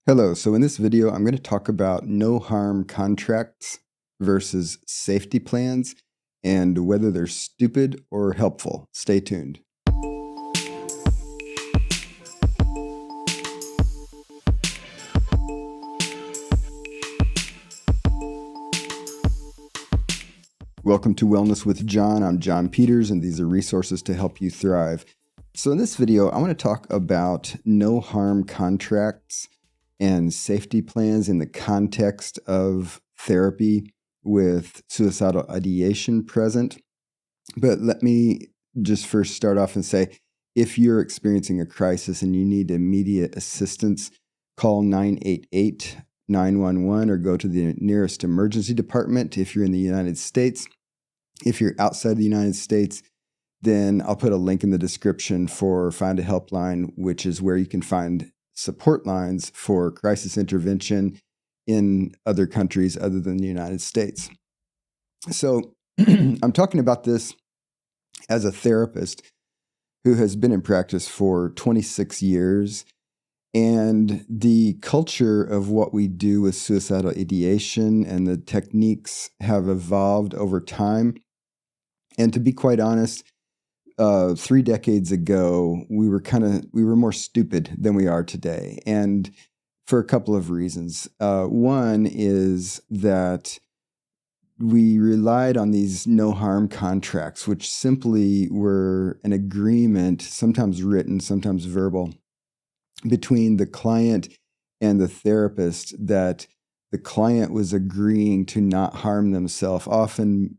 Hello, so in this video, I'm going to talk about no harm contracts versus safety plans and whether they're stupid or helpful. Stay tuned. Welcome to Wellness with John. I'm John Peters, and these are resources to help you thrive. So in this video, I want to talk about no harm contracts and safety plans in the context of therapy with suicidal ideation present. But let me just first start off and say, if you're experiencing a crisis and you need immediate assistance, call 988 911 or go to the nearest emergency department if you're in the United States. If you're outside the United States, then I'll put a link in the description for Find a Helpline, which is where you can find support lines for crisis intervention in other countries other than the United States. So I'm talking about this as a therapist who has been in practice for 26 years. And the culture of what we do with suicidal ideation and the techniques have evolved over time. And to be quite honest, 3 decades ago, we were more stupid than we are today. And for a couple of reasons. One is that we relied on these no harm contracts, which simply were an agreement, sometimes written, sometimes verbal, between the client and the therapist that the client was agreeing to not harm themselves, often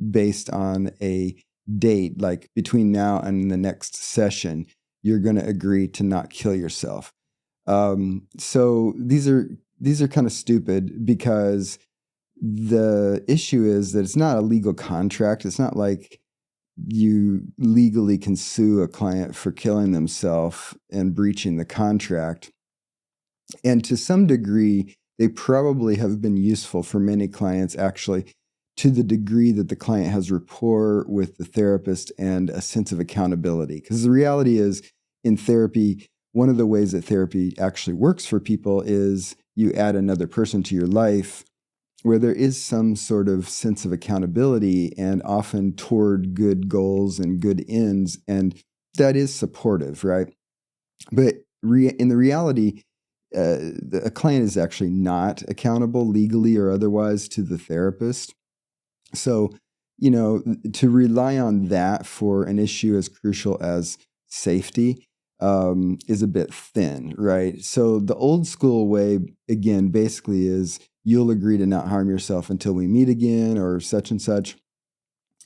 based on a date, like between now and the next session, you're going to agree to not kill yourself. So these are kind of stupid because the issue is that it's not a legal contract. It's not like you legally can sue a client for killing themselves and breaching the contract. And to some degree, they probably have been useful for many clients, actually, to the degree that the client has rapport with the therapist and a sense of accountability. Because the reality is, in therapy, one of the ways that therapy actually works for people is you add another person to your life where there is some sort of sense of accountability and often toward good goals and good ends. And that is supportive, right? But in the reality, a client is actually not accountable legally or otherwise to the therapist. So, to rely on that for an issue as crucial as safety is a bit thin, right? So the old school way, again, basically is you'll agree to not harm yourself until we meet again or such and such.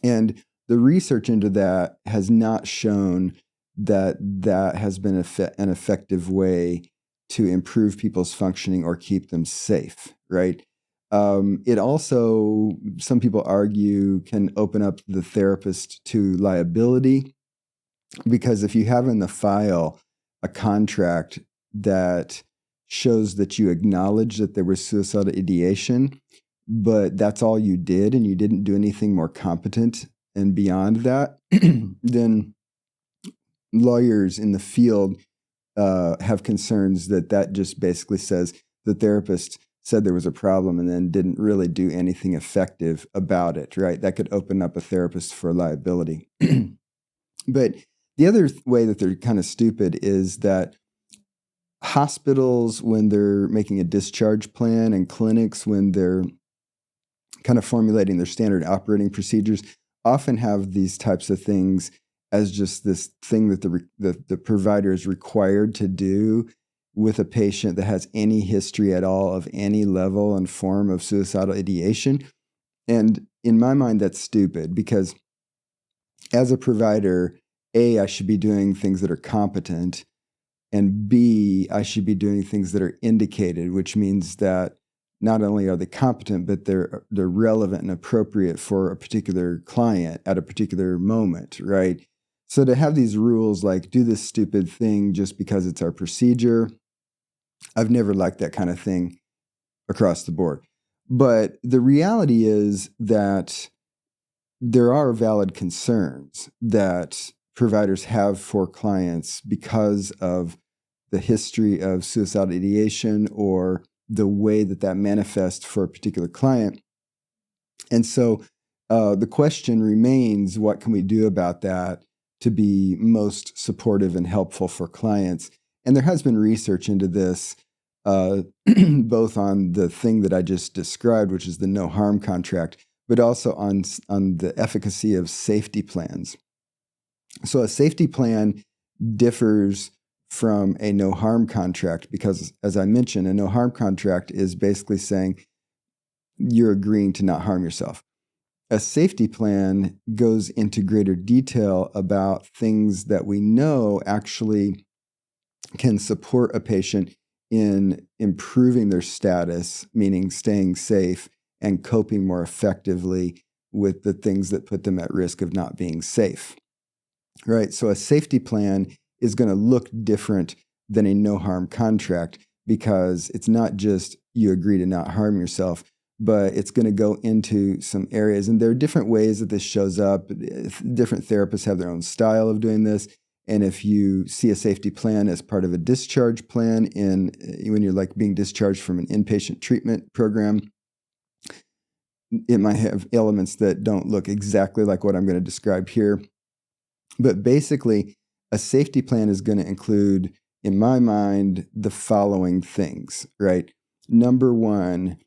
And the research into that has not shown that that has been an effective way to improve people's functioning or keep them safe, right? It also, some people argue, can open up the therapist to liability because if you have in the file a contract that shows that you acknowledge that there was suicidal ideation, but that's all you did and you didn't do anything more competent and beyond that, then lawyers in the field have concerns that just basically says the therapist said there was a problem and then didn't really do anything effective about it, right? That could open up a therapist for liability. But the other way that they're kind of stupid is that hospitals, when they're making a discharge plan, and clinics, when they're kind of formulating their standard operating procedures, often have these types of things as just this thing that the provider is required to do with a patient that has any history at all of any level and form of suicidal ideation. And in my mind, that's stupid because as a provider, A, I should be doing things that are competent, and B, I should be doing things that are indicated, which means that not only are they competent, but they're relevant and appropriate for a particular client at a particular moment, right? So to have these rules like do this stupid thing just because it's our procedure, I've never liked that kind of thing across the board. But the reality is that there are valid concerns that providers have for clients because of the history of suicidal ideation or the way that that manifests for a particular client. And so the question remains, what can we do about that to be most supportive and helpful for clients? And there has been research into this, both on the thing that I just described, which is the no harm contract, but also on the efficacy of safety plans. So a safety plan differs from a no harm contract because, as I mentioned, a no harm contract is basically saying you're agreeing to not harm yourself. A safety plan goes into greater detail about things that we know actually can support a patient in improving their status, meaning staying safe and coping more effectively with the things that put them at risk of not being safe. Right? So a safety plan is going to look different than a no harm contract because it's not just you agree to not harm yourself, but it's going to go into some areas. And there are different ways that this shows up. Different therapists have their own style of doing this. And if you see a safety plan as part of a discharge plan when you're like being discharged from an inpatient treatment program, it might have elements that don't look exactly like what I'm going to describe here. But basically, a safety plan is going to include, in my mind, the following things, right? Number one,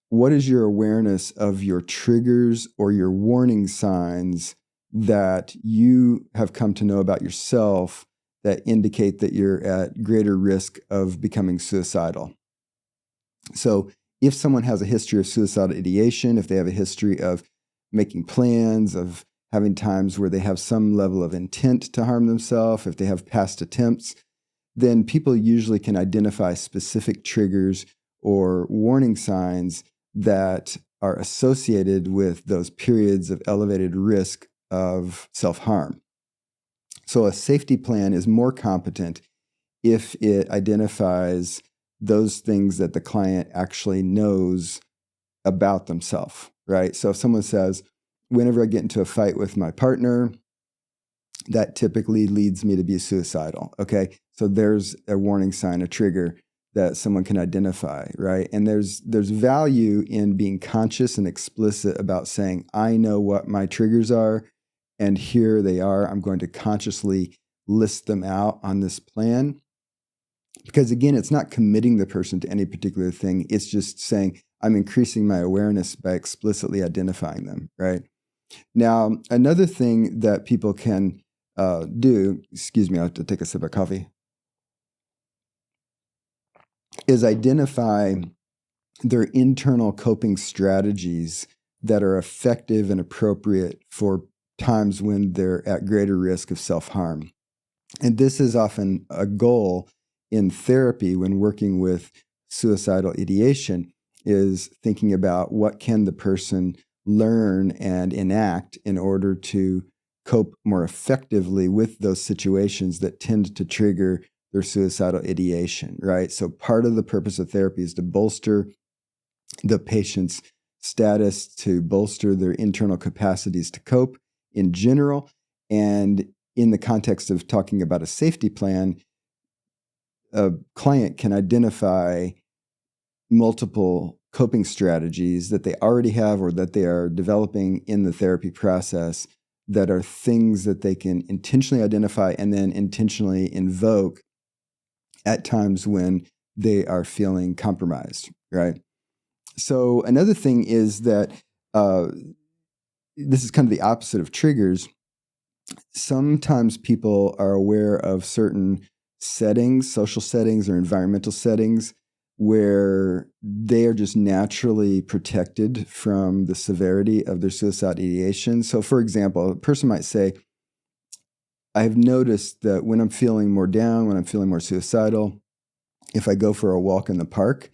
what is your awareness of your triggers or your warning signs that you have come to know about yourself that indicate that you're at greater risk of becoming suicidal? So if someone has a history of suicidal ideation, if they have a history of making plans, of having times where they have some level of intent to harm themselves, if they have past attempts, then people usually can identify specific triggers or warning signs that are associated with those periods of elevated risk of self-harm. So a safety plan is more competent if it identifies those things that the client actually knows about themselves, right? So if someone says, whenever I get into a fight with my partner, that typically leads me to be suicidal, okay? So there's a warning sign, a trigger that someone can identify, right? And there's value in being conscious and explicit about saying, I know what my triggers are, and here they are. I'm going to consciously list them out on this plan. Because again, it's not committing the person to any particular thing. It's just saying, I'm increasing my awareness by explicitly identifying them, right? Now, another thing that people can do, excuse me, I have to take a sip of coffee, is identify their internal coping strategies that are effective and appropriate for times when they're at greater risk of self-harm. And this is often a goal in therapy when working with suicidal ideation, is thinking about what can the person learn and enact in order to cope more effectively with those situations that tend to trigger their suicidal ideation, right? So part of the purpose of therapy is to bolster the patient's status, to bolster their internal capacities to cope in general. And in the context of talking about a safety plan, a client can identify multiple coping strategies that they already have or that they are developing in the therapy process that are things that they can intentionally identify and then intentionally invoke at times when they are feeling compromised, right? So another thing is that this is kind of the opposite of triggers. Sometimes people are aware of certain settings, social settings or environmental settings, where they are just naturally protected from the severity of their suicide ideation. So, for example, a person might say, I have noticed that when I'm feeling more down, when I'm feeling more suicidal, if I go for a walk in the park,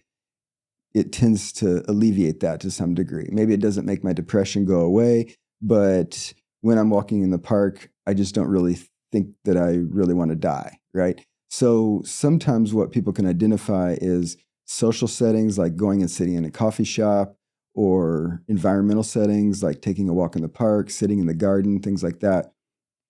it tends to alleviate that to some degree. Maybe it doesn't make my depression go away, but when I'm walking in the park, I just don't really think that I really want to die, right? So sometimes what people can identify is social settings like going and sitting in a coffee shop, or environmental settings like taking a walk in the park, sitting in the garden, things like that,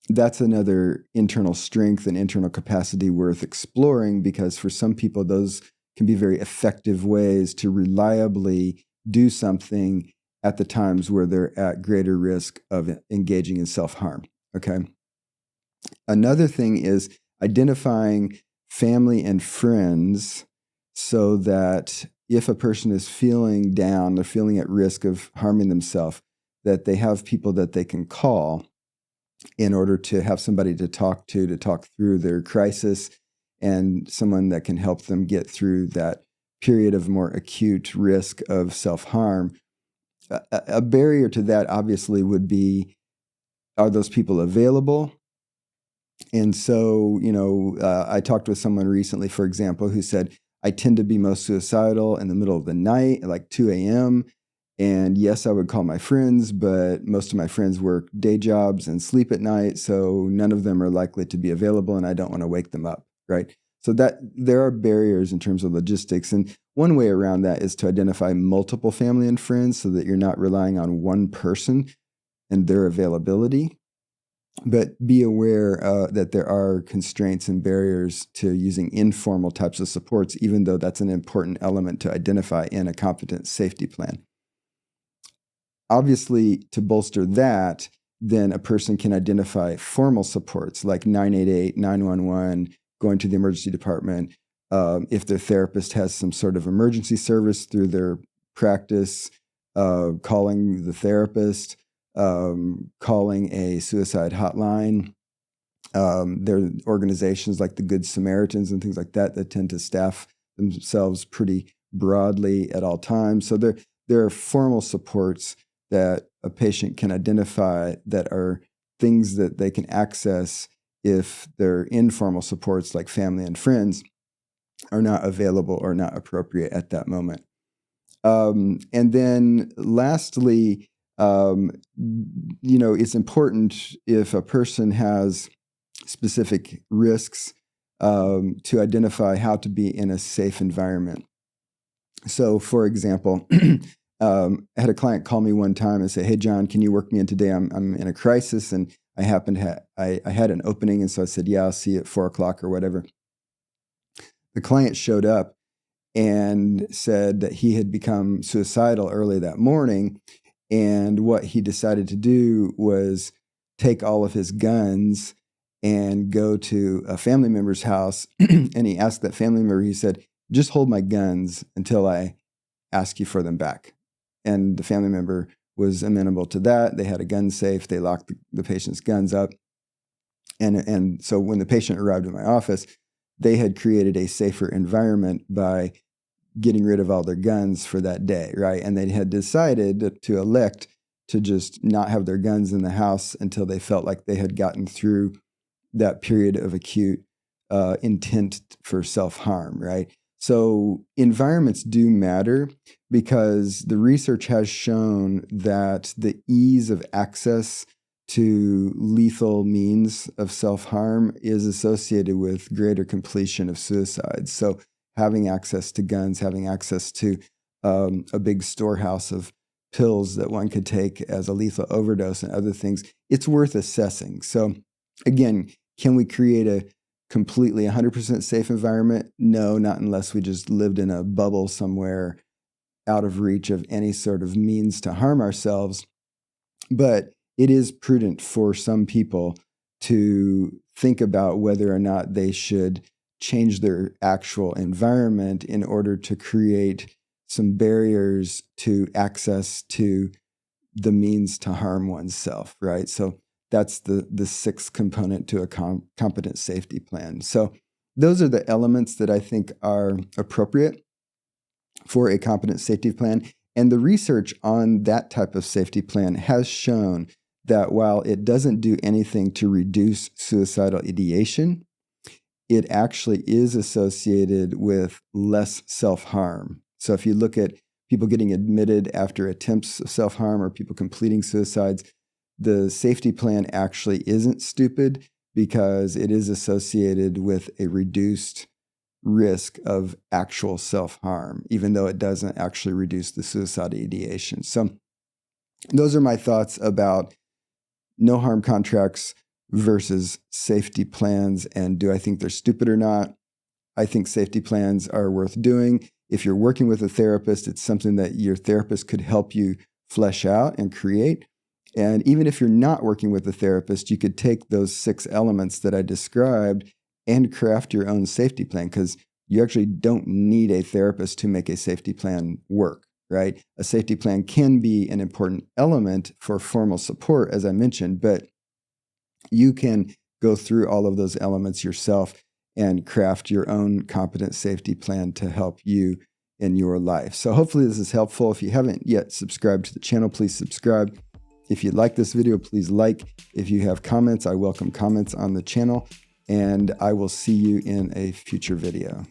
that's another internal strength and internal capacity worth exploring, because for some people, those can be very effective ways to reliably do something at the times where they're at greater risk of engaging in self-harm. Okay. Another thing is identifying family and friends, so that if a person is feeling down, they're feeling at risk of harming themselves, that they have people that they can call in order to have somebody to talk through their crisis, and someone that can help them get through that period of more acute risk of self-harm. A barrier to that obviously would be, are those people available? And so, I talked with someone recently, for example, who said, I tend to be most suicidal in the middle of the night, like 2 a.m. And yes, I would call my friends, but most of my friends work day jobs and sleep at night, so none of them are likely to be available, and I don't want to wake them up, right? So that there are barriers in terms of logistics. And one way around that is to identify multiple family and friends, so that you're not relying on one person and their availability. But be aware that there are constraints and barriers to using informal types of supports, even though that's an important element to identify in a competent safety plan. Obviously, to bolster that, then a person can identify formal supports like 988, 911, going to the emergency department. If their therapist has some sort of emergency service through their practice, calling the therapist, calling a suicide hotline. There are organizations like the Good Samaritans and things like that that tend to staff themselves pretty broadly at all times. So there are formal supports that a patient can identify that are things that they can access if their informal supports like family and friends are not available or not appropriate at that moment. And then lastly, it's important, if a person has specific risks, to identify how to be in a safe environment. So, for example, I had a client call me one time and say, "Hey, John, can you work me in today? I'm in a crisis, and I happened to I had an opening, and so I said, yeah, I'll see you at 4:00 or whatever." The client showed up and said that he had become suicidal early that morning, and what he decided to do was take all of his guns and go to a family member's house. And he asked that family member, he said, "Just hold my guns until I ask you for them back." And the family member was amenable to that. They had a gun safe. They locked the patient's guns up. And so when the patient arrived in my office, they had created a safer environment by getting rid of all their guns for that day, right? And they had decided to elect to just not have their guns in the house until they felt like they had gotten through that period of acute intent for self-harm, right? So environments do matter, because the research has shown that the ease of access to lethal means of self-harm is associated with greater completion of suicides. So having access to guns, having access to a big storehouse of pills that one could take as a lethal overdose and other things, it's worth assessing. So again, can we create a completely 100% safe environment? No, not unless we just lived in a bubble somewhere out of reach of any sort of means to harm ourselves. But it is prudent for some people to think about whether or not they should change their actual environment in order to create some barriers to access to the means to harm oneself, right? So that's the sixth component to a competent safety plan. So those are the elements that I think are appropriate for a competent safety plan. And the research on that type of safety plan has shown that while it doesn't do anything to reduce suicidal ideation, it actually is associated with less self-harm. So if you look at people getting admitted after attempts of self-harm or people completing suicides, the safety plan actually isn't stupid, because it is associated with a reduced risk of actual self-harm, even though it doesn't actually reduce the suicide ideation. So those are my thoughts about no harm contracts versus safety plans. And do I think they're stupid or not? I think safety plans are worth doing. If you're working with a therapist, it's something that your therapist could help you flesh out and create. And even if you're not working with a therapist, you could take those 6 elements that I described and craft your own safety plan, because you actually don't need a therapist to make a safety plan work, right? A safety plan can be an important element for formal support, as I mentioned, but you can go through all of those elements yourself and craft your own competent safety plan to help you in your life. So hopefully this is helpful. If you haven't yet subscribed to the channel, please subscribe. If you like this video, please like. If you have comments, I welcome comments on the channel, and I will see you in a future video.